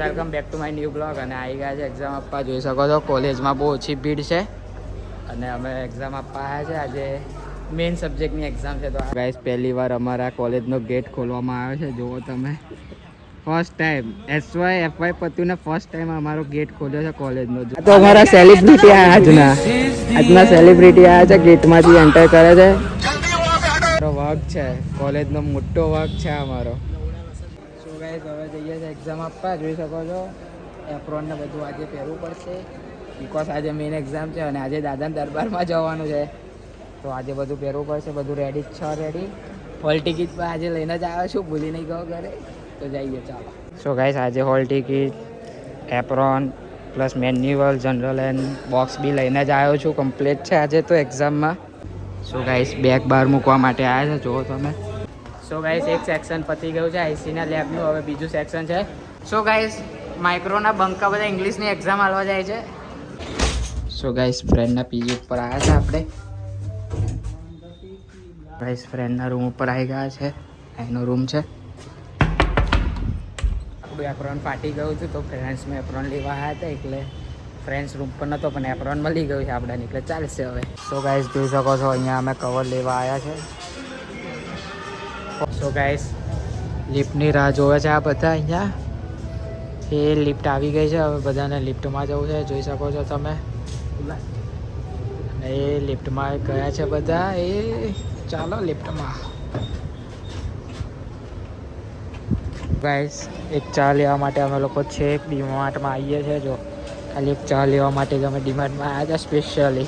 Welcome back to my new blog. અને આવી ગયા છે એક્ઝામ આપવા. જોઈ શકો છો કોલેજમાં બહુ ઓછી ભીડ છે અને અમે એક્ઝામ આપવા આવ્યા છે. આજે મેઇન સબ્જેક્ટની એક્ઝામ છે. તો ગાઈસ પહેલી વાર અમારા કોલેજનો ગેટ ખોલવામાં આવ્યો છે. જુઓ તમે, ફર્સ્ટ ટાઈમ એસવાય એફવાય પત્યું ને ફર્સ્ટ ટાઈમ અમારો ગેટ ખોલ્યો છે કોલેજનો. તો અમારા સેલિબ્રિટી આજના સેલિબ્રિટી આવ્યા છે, ગેટમાંથી એન્ટર કરે છે. વર્ક છે કોલેજનો, મોટો વર્ક છે અમારો. સો ગાઈસ હવે જઈએ છીએ એક્ઝામ આપવા. જોઈ શકો છો એપ્રોન ને બધું આજે પહેરવું પડશે બિકોઝ આજે મેઇન એક્ઝામ છે અને આજે દાદાના દરબારમાં જવાનું છે. તો આજે બધું પહેરવું પડશે. બધું રેડી જ છે. રેડી હોલ ટિકિટ પણ આજે લઈને જ આવ્યો છું, ભૂલી નહીં ગયો ઘરે. તો જઈએ ચાલો. સો ગાઈસ આજે hall ticket, apron plus manual, general and box બી લઈને જ આવ્યો છું. કમ્પ્લીટ છે આજે તો એક્ઝામમાં. સો ગાઈસ બેગ બહાર મૂકવા માટે આવ્યા છે, જુઓ તમે. સો ગાઈસ એક સેક્શન પતી ગયું છે આઈસીના લેબનું. હવે બીજું સેક્શન છે. સો ગાઈસ માઇક્રોના બંકા બધા ઇંગ્લિશની એક્ઝામ આલવા જાય છે. સો ગાઈસ ફ્રેન્ડના પીજી ઉપર આવ્યા છે આપણે. ગાઈસ ફ્રેન્ડના રૂમ ઉપર આવી ગયા છે. એનો રૂમ છે. આપણું એપ્રોન ફાટી ગયું હતું તો ફ્રેન્ડ્સમાં એપ્રોન લેવા આવ્યા હતા, એટલે ફ્રેન્ડ્સ રૂમ પર નહોતો પણ એપ્રોન મળી ગયું છે આપણે, એટલે ચાલશે હવે. સો ગાઈસ જોઈ શકો છો અહીંયા અમે કવર લેવા આવ્યા છે. સો ગાઈસ લિફ્ટની રાહ જોવે છે આ બધા અહીંયા. એ લિફ્ટ આવી ગઈ છે. હવે બધાને લિફ્ટમાં જવું છે, જોઈ શકો છો તમે. એ લિફ્ટમાં ગયા છે બધા. એ ચાલો લિફ્ટમાં. ગાઈસ એક ચા લેવા માટે અમે લોકો છે ડીમાર્ટમાં આવીએ છીએ. જો ખાલી એક ચા લેવા માટે જ અમે ડીમાર્ટમાં આવ્યા હતા સ્પેશિયલી.